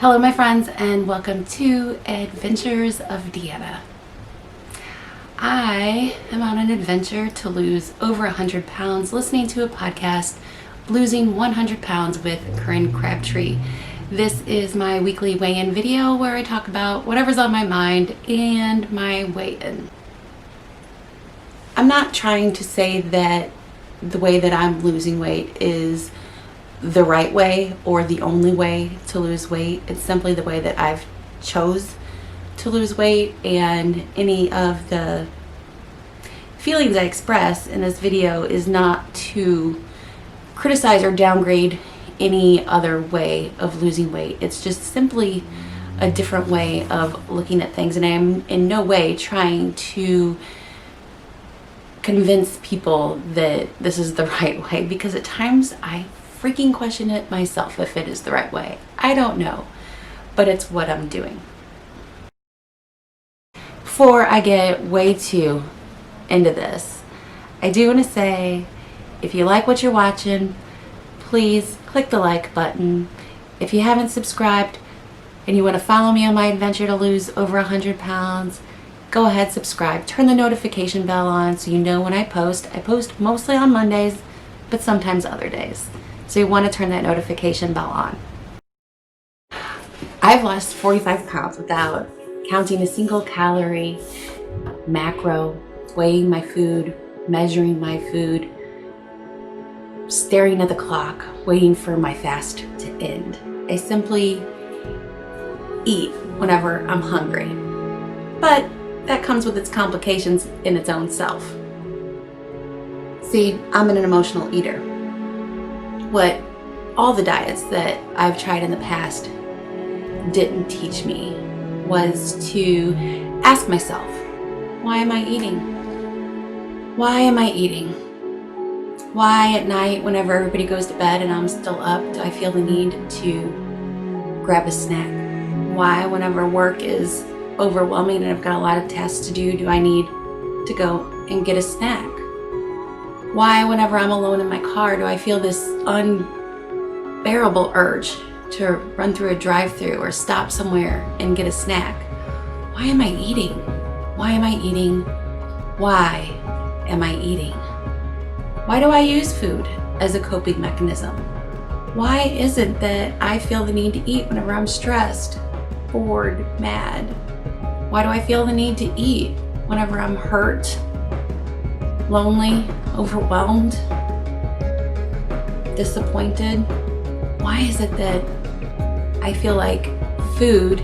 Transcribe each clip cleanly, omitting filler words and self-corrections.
Hello my friends, and welcome to Adventures of Deanna. I am on an adventure to lose over 100 pounds listening to a podcast, Losing 100 Pounds with Corinne Crabtree. This is my weekly weigh-in video where I talk about whatever's on my mind and my weigh-in. I'm not trying to say that the way that I'm losing weight is the right way or the only way to lose weight. It's simply the way that I've chose to lose weight, and any of the feelings I express in this video is not to criticize or downgrade any other way of losing weight. It's just simply a different way of looking at things, and I'm in no way trying to convince people that this is the right way, because at times I freaking question it myself if it is the right way. I don't know, but it's what I'm doing. Before I get way too into this, I do want to say, if you like what you're watching, please click the like button. If you haven't subscribed and you want to follow me on my adventure to lose over 100 pounds, go ahead, subscribe. Turn the notification bell on so you know when I post. I post mostly on Mondays, but sometimes other days. So you want to turn that notification bell on. I've lost 45 pounds without counting a single calorie, macro, weighing my food, measuring my food, staring at the clock, waiting for my fast to end. I simply eat whenever I'm hungry. But that comes with its complications in its own self. See, I'm an emotional eater. What all the diets that I've tried in the past didn't teach me was to ask myself, why am I eating? Why am I eating? Why at night, whenever everybody goes to bed and I'm still up, do I feel the need to grab a snack? Why, whenever work is overwhelming and I've got a lot of tasks to do I need to go and get a snack? Why, whenever I'm alone in my car, do I feel this unbearable urge to run through a drive-thru or stop somewhere and get a snack? Why am I eating? Why am I eating? Why am I eating? Why do I use food as a coping mechanism? Why is it that I feel the need to eat whenever I'm stressed, bored, mad? Why do I feel the need to eat whenever I'm hurt, lonely, overwhelmed, disappointed? Why is it that I feel like food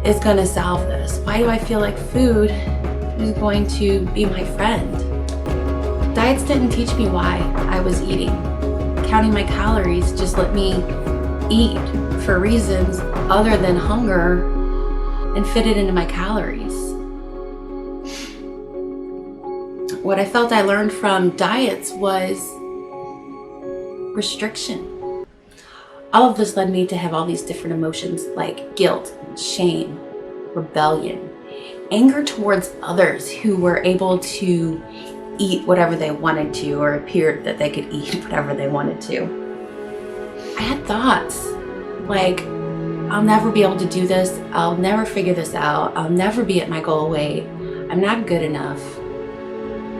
is going to solve this? Why do I feel like food is going to be my friend? Diets didn't teach me why I was eating. Counting my calories just let me eat for reasons other than hunger and fit it into my calories. What I felt I learned from diets was restriction. All of this led me to have all these different emotions like guilt, shame, rebellion, anger towards others who were able to eat whatever they wanted to, or appeared that they could eat whatever they wanted to. I had thoughts like, I'll never be able to do this, I'll never figure this out, I'll never be at my goal weight, I'm not good enough.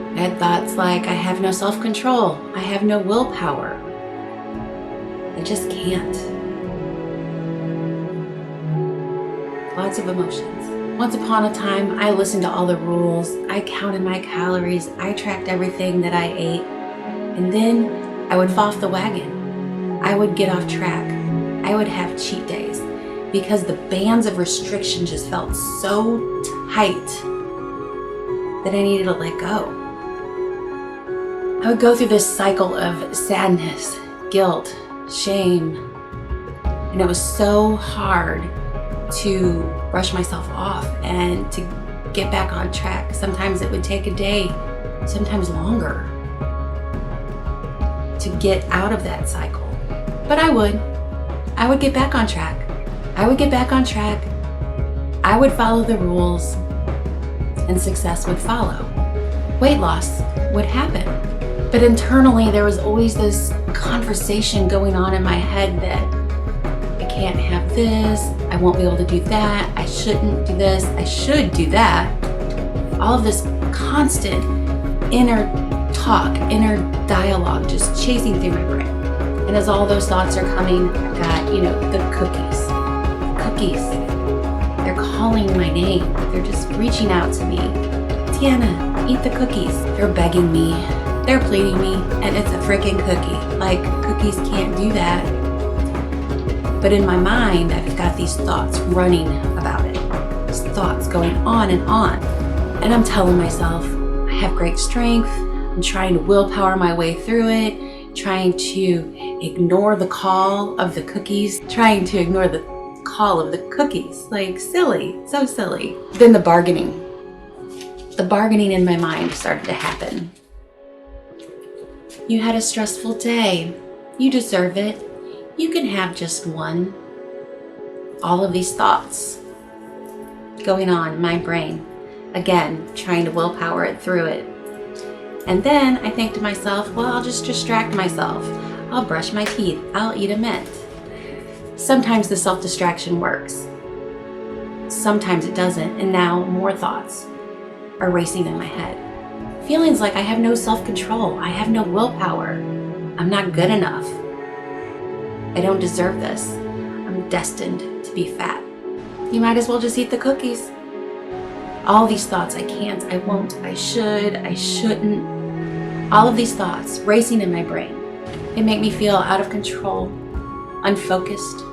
I had thoughts like, I have no self-control, I have no willpower, I just can't. Lots of emotions. Once upon a time, I listened to all the rules, I counted my calories, I tracked everything that I ate, and then I would fall off the wagon. I would get off track. I would have cheat days because the bands of restriction just felt so tight that I needed to let go. I would go through this cycle of sadness, guilt, shame, and it was so hard to brush myself off and to get back on track. Sometimes it would take a day, sometimes longer, to get out of that cycle. But I would get back on track. I would get back on track. I would follow the rules, and success would follow. Weight loss would happen. But internally, there was always this conversation going on in my head that I can't have this, I won't be able to do that, I shouldn't do this, I should do that. All of this constant inner talk, inner dialogue, just chasing through my brain. And as all those thoughts are coming, I've got, the cookies. Cookies. They're calling my name. They're just reaching out to me. Tiana, eat the cookies. They're begging me. They're pleading me. And it's a freaking cookie. Like, cookies can't do that. But in my mind, I've got these thoughts running about it. These thoughts going on. And I'm telling myself, I have great strength. I'm trying to willpower my way through it, trying to ignore the call of the cookies, trying to ignore the call of the cookies. Like, silly, so silly. Then the bargaining in my mind started to happen. You had a stressful day. You deserve it. You can have just one. All of these thoughts going on in my brain. Again, trying to willpower it through it. And then I think to myself, well, I'll just distract myself. I'll brush my teeth. I'll eat a mint. Sometimes the self-distraction works. Sometimes it doesn't. And now more thoughts are racing in my head. Feelings like I have no self-control. I have no willpower. I'm not good enough. I don't deserve this. I'm destined to be fat. You might as well just eat the cookies. All these thoughts, I can't, I won't, I should, I shouldn't. All of these thoughts racing in my brain. They make me feel out of control, unfocused,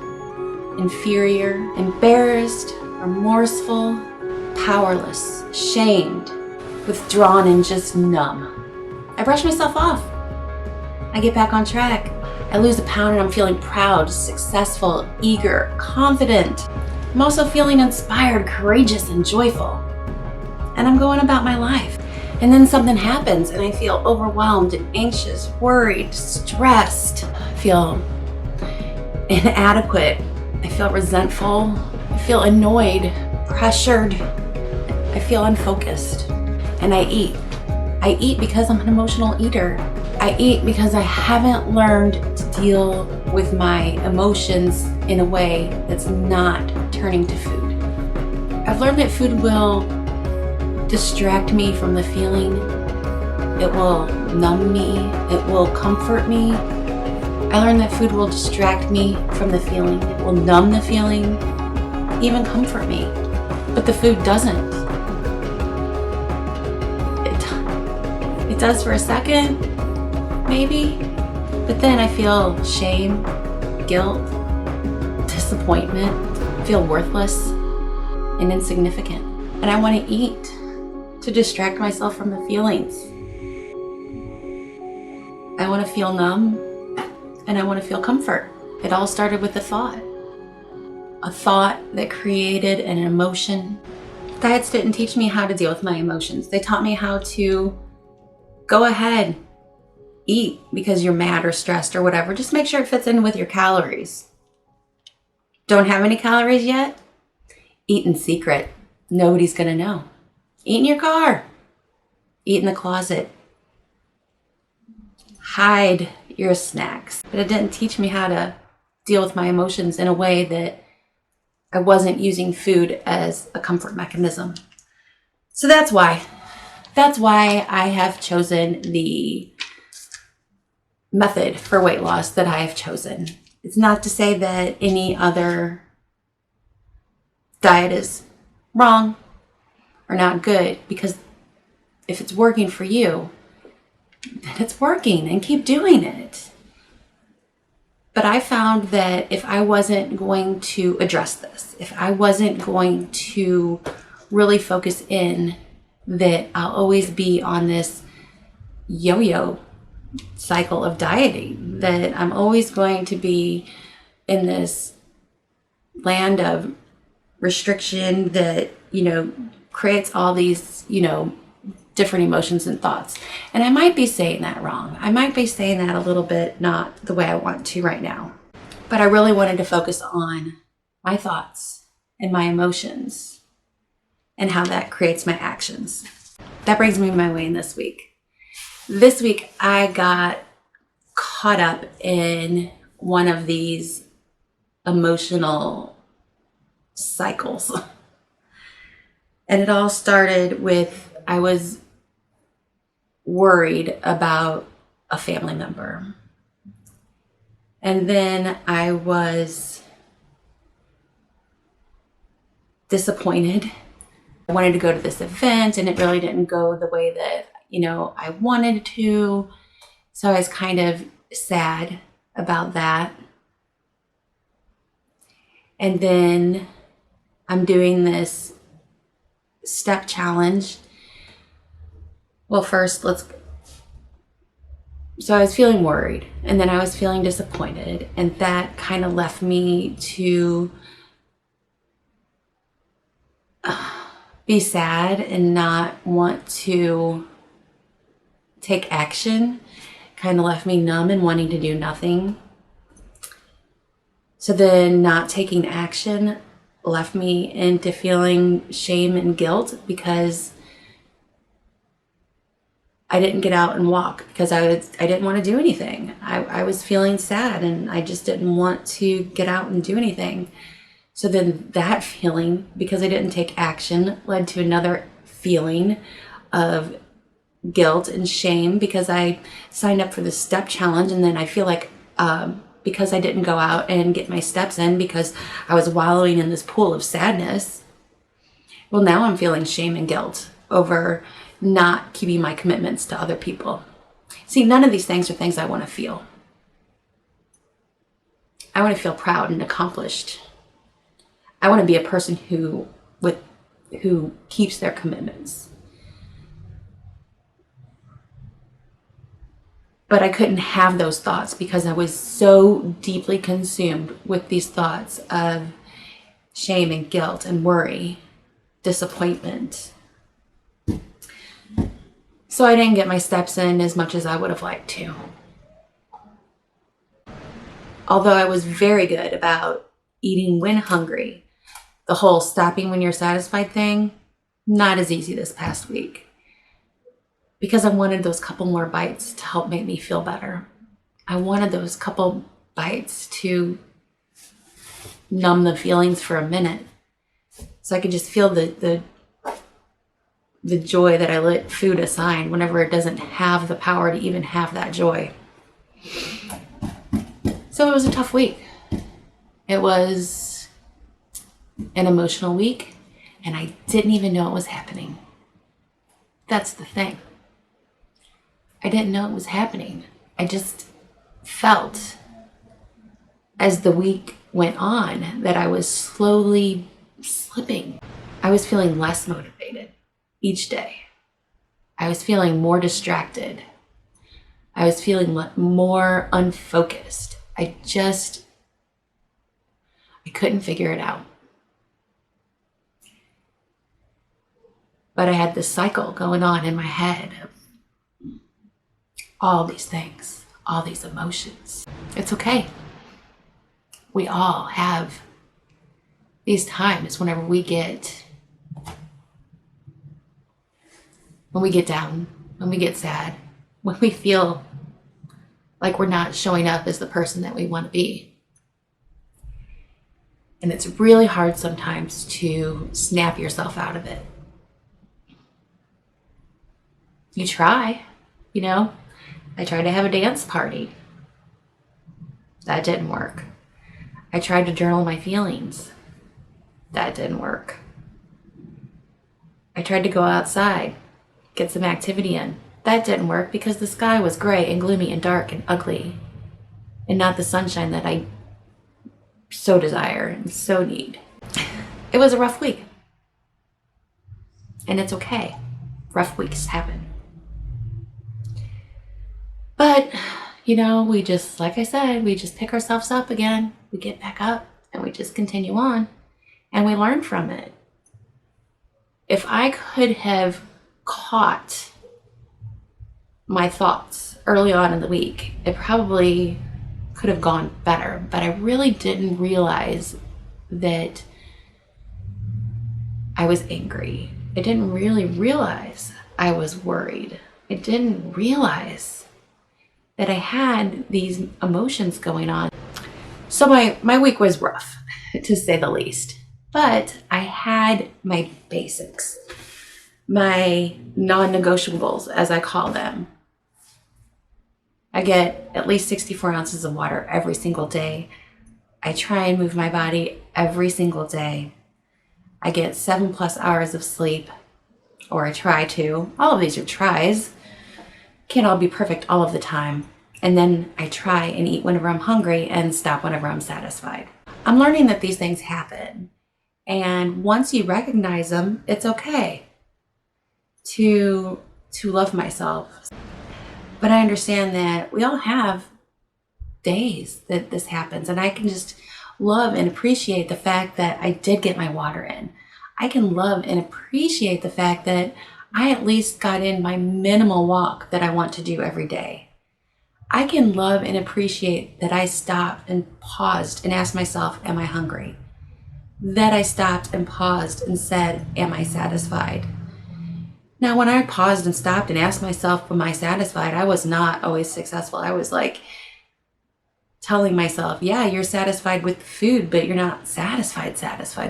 inferior, embarrassed, remorseful, powerless, shamed, withdrawn, and just numb. I brush myself off. I get back on track. I lose a pound and I'm feeling proud, successful, eager, confident. I'm also feeling inspired, courageous, and joyful. And I'm going about my life. And then something happens and I feel overwhelmed and anxious, worried, stressed. I feel inadequate. I feel resentful. I feel annoyed, pressured. I feel unfocused. And I eat. I eat because I'm an emotional eater. I eat because I haven't learned to deal with my emotions in a way that's not turning to food. I've learned that food will distract me from the feeling. It will numb me. It will comfort me. I learned that food will distract me from the feeling. It will numb the feeling, even comfort me. But the food doesn't. It does for a second, maybe, but then I feel shame, guilt, disappointment, feel worthless and insignificant. And I want to eat to distract myself from the feelings. I want to feel numb and I want to feel comfort. It all started with a thought that created an emotion. Diets didn't teach me how to deal with my emotions. They taught me how to go ahead, eat because you're mad or stressed or whatever. Just make sure it fits in with your calories. Don't have any calories yet? Eat in secret. Nobody's gonna know. Eat in your car. Eat in the closet. Hide your snacks. But it didn't teach me how to deal with my emotions in a way that I wasn't using food as a comfort mechanism. So that's why I have chosen the method for weight loss that I have chosen. It's not to say that any other diet is wrong or not good, because if it's working for you, then it's working and keep doing it. But I found that if I wasn't going to address this, if I wasn't going to really focus in, that I'll always be on this yo-yo cycle of dieting, that I'm always going to be in this land of restriction that, creates all these, different emotions and thoughts. And I might be saying that wrong. I might be saying that a little bit not the way I want to right now. But I really wanted to focus on my thoughts and my emotions and how that creates my actions. That brings me to my weigh-in this week. This week I got caught up in one of these emotional cycles. And it all started with, I was worried about a family member. And then I was disappointed. I wanted to go to this event and it really didn't go the way that, I wanted to. So I was kind of sad about that. And then I'm doing this step challenge. Well, first, so I was feeling worried, and then I was feeling disappointed, and that kind of left me to be sad and not want to take action. Kind of left me numb and wanting to do nothing. So then not taking action left me into feeling shame and guilt because I didn't get out and walk because I didn't want to do anything. I was feeling sad and I just didn't want to get out and do anything. So then that feeling, because I didn't take action, led to another feeling of guilt and shame because I signed up for the step challenge, and then I feel like because I didn't go out and get my steps in because I was wallowing in this pool of sadness, well, now I'm feeling shame and guilt over not keeping my commitments to other people. See, none of these things are things I want to feel. I want to feel proud and accomplished. I want to be a person who keeps their commitments. But I couldn't have those thoughts because I was so deeply consumed with these thoughts of shame and guilt and worry, disappointment. So I didn't get my steps in as much as I would have liked to. Although I was very good about eating when hungry, the whole stopping when you're satisfied thing, not as easy this past week. Because I wanted those couple more bites to help make me feel better. I wanted those couple bites to numb the feelings for a minute, so I could just feel the joy that I let food aside whenever it doesn't have the power to even have that joy. So it was a tough week. It was an emotional week, and I didn't even know it was happening. That's the thing. I didn't know it was happening. I just felt as the week went on that I was slowly slipping. I was feeling less motivated each day. I was feeling more distracted. I was feeling more unfocused. I couldn't figure it out. But I had this cycle going on in my head of all these things, all these emotions. It's okay. We all have these times whenever we get down, when we get sad, when we feel like we're not showing up as the person that we want to be. And it's really hard sometimes to snap yourself out of it. You try, I tried to have a dance party. That didn't work. I tried to journal my feelings. That didn't work. I tried to go outside, get some activity in. That didn't work because the sky was gray and gloomy and dark and ugly, and not the sunshine that I so desire and so need. It was a rough week. And it's okay. Rough weeks happen. But, we just, like I said, we just pick ourselves up again. We get back up and we just continue on and we learn from it. If I could have caught my thoughts early on in the week, it probably could have gone better. But I really didn't realize that I was angry. I didn't really realize I was worried. I didn't realize that I had these emotions going on. So my week was rough, to say the least. But I had my basics, my non-negotiables, as I call them. I get at least 64 ounces of water every single day. I try and move my body every single day. I get 7+ hours of sleep, or I try to. All of these are tries. Can't all be perfect all of the time. And then I try and eat whenever I'm hungry and stop whenever I'm satisfied. I'm learning that these things happen. And once you recognize them, it's okay to love myself. But I understand that we all have days that this happens, and I can just love and appreciate the fact that I did get my water in. I can love and appreciate the fact that I at least got in my minimal walk that I want to do every day. I can love and appreciate that I stopped and paused and asked myself, am I hungry? That I stopped and paused and said, am I satisfied? Now, when I paused and stopped and asked myself, am I satisfied? I was not always successful. I was like telling myself, yeah, you're satisfied with the food, but you're not satisfied.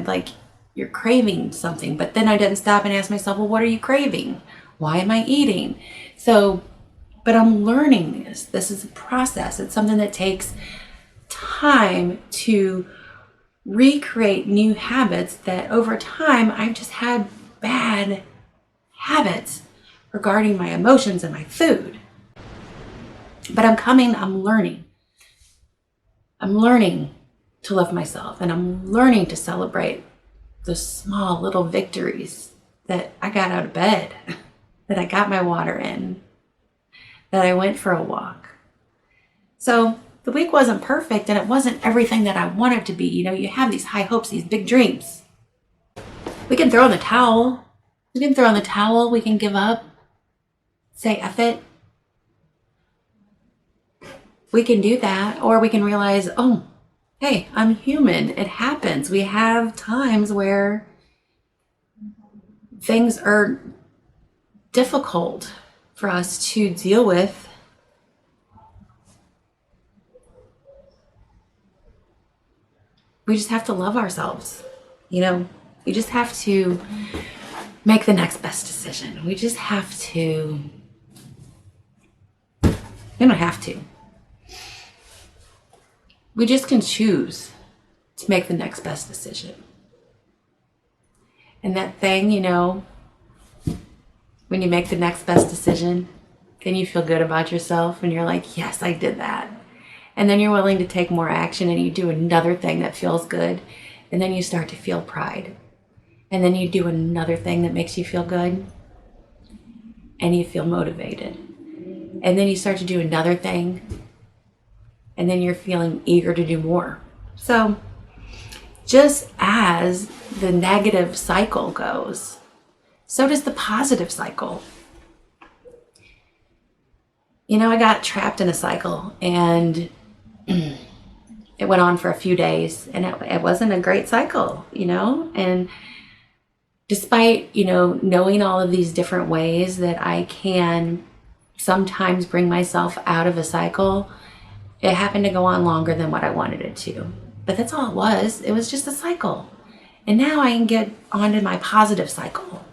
Like you're craving something. But then I didn't stop and ask myself, well, what are you craving? Why am I eating? But I'm learning this. This is a process. It's something that takes time to recreate new habits that over time I've just had bad habits regarding my emotions and my food. But I'm learning. I'm learning to love myself, and I'm learning to celebrate the small little victories that I got out of bed, that I got my water in, that I went for a walk. So the week wasn't perfect, and it wasn't everything that I wanted to be. You know, you have these high hopes, these big dreams. We can throw in the towel. We can give up, say F it. We can do that, or we can realize, oh, hey, I'm human. It happens. We have times where things are difficult for us to deal with. We just have to love ourselves. You know, we just have to make the next best decision. We just have to. We don't have to. We just can choose to make the next best decision. And that thing, you know, when you make the next best decision, then you feel good about yourself and you're like, yes, I did that. And then you're willing to take more action and you do another thing that feels good. And then you start to feel pride. And then you do another thing that makes you feel good and you feel motivated. And then you start to do another thing and then you're feeling eager to do more. So just as the negative cycle goes, so does the positive cycle. You know, I got trapped in a cycle and it went on for a few days and it wasn't a great cycle, you know, and despite, you know, knowing all of these different ways that I can sometimes bring myself out of a cycle, it happened to go on longer than what I wanted it to. But that's all it was. It was just a cycle. And now I can get onto my positive cycle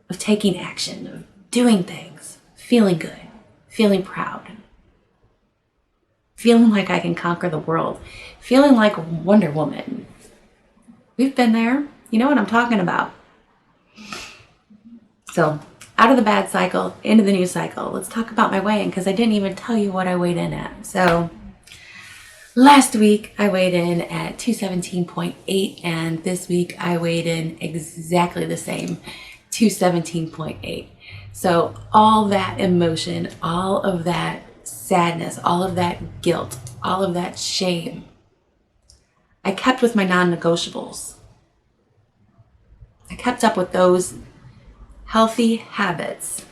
of taking action, of doing things, feeling good, feeling proud, feeling like I can conquer the world, feeling like Wonder Woman. We've been there. You know what I'm talking about. So out of the bad cycle, into the new cycle. Let's talk about my weigh-in because I didn't even tell you what I weighed in at. So last week I weighed in at 217.8 and this week I weighed in exactly the same, 217.8. So all that emotion, all of that sadness, all of that guilt, all of that shame, I kept with my non-negotiables. I kept up with those healthy habits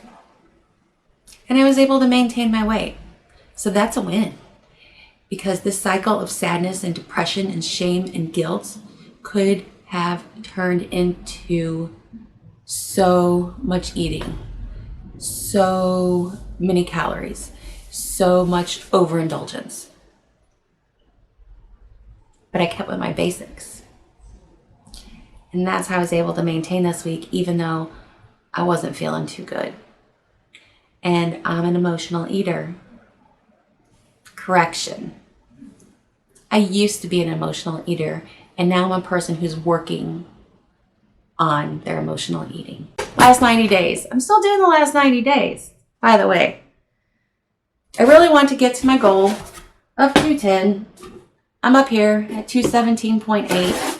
and I was able to maintain my weight. So that's a win because this cycle of sadness and depression and shame and guilt could have turned into so much eating, so many calories, so much overindulgence. But I kept with my basics. And that's how I was able to maintain this week, even though I wasn't feeling too good. And I'm an emotional eater. Correction. I used to be an emotional eater, and now I'm a person who's working on their emotional eating. Last 90 days. I'm still doing the last 90 days, by the way. I really want to get to my goal of 210. I'm up here at 217.8.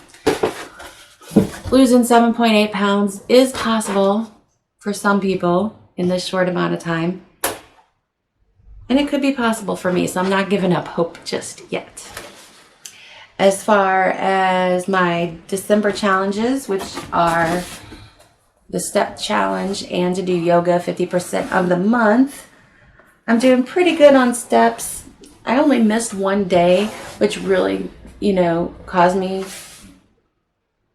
Losing 7.8 pounds is possible for some people in this short amount of time. And it could be possible for me, so I'm not giving up hope just yet. As far as my December challenges, which are the step challenge and to do yoga 50% of the month, I'm doing pretty good on steps. I only missed one day, which really, caused me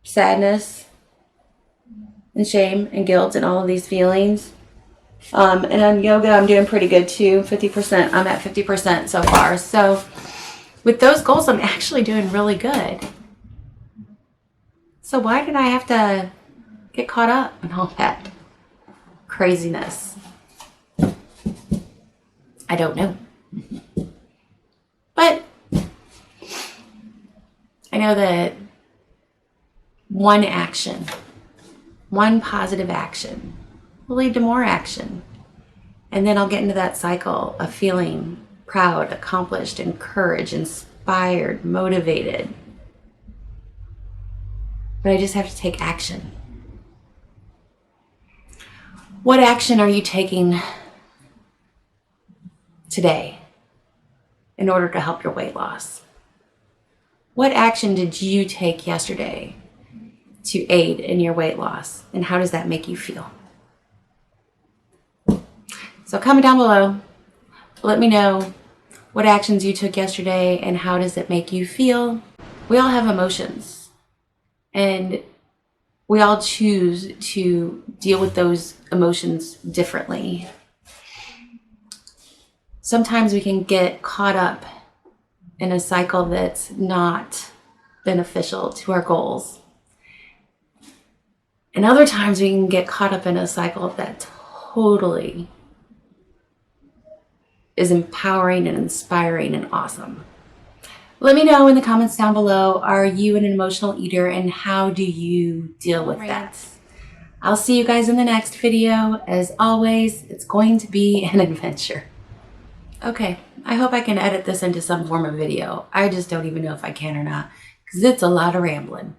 sadness and shame and guilt and all of these feelings. And on yoga, I'm doing pretty good too. 50%. I'm at 50% so far. So with those goals, I'm actually doing really good. So why did I have to get caught up in all that craziness? I don't know. But I know that one action, one positive action will lead to more action. And then I'll get into that cycle of feeling proud, accomplished, encouraged, inspired, motivated. But I just have to take action. What action are you taking today in order to help your weight loss? What action did you take yesterday to aid in your weight loss? And how does that make you feel? So comment down below. Let me know what actions you took yesterday and how does it make you feel. We all have emotions and we all choose to deal with those emotions differently. Sometimes we can get caught up in a cycle that's not beneficial to our goals. And other times we can get caught up in a cycle that totally is empowering and inspiring and awesome. Let me know in the comments down below, are you an emotional eater and how do you deal with that? I'll see you guys in the next video. As always, it's going to be an adventure. Okay, I hope I can edit this into some form of video. I just don't even know if I can or not because it's a lot of rambling.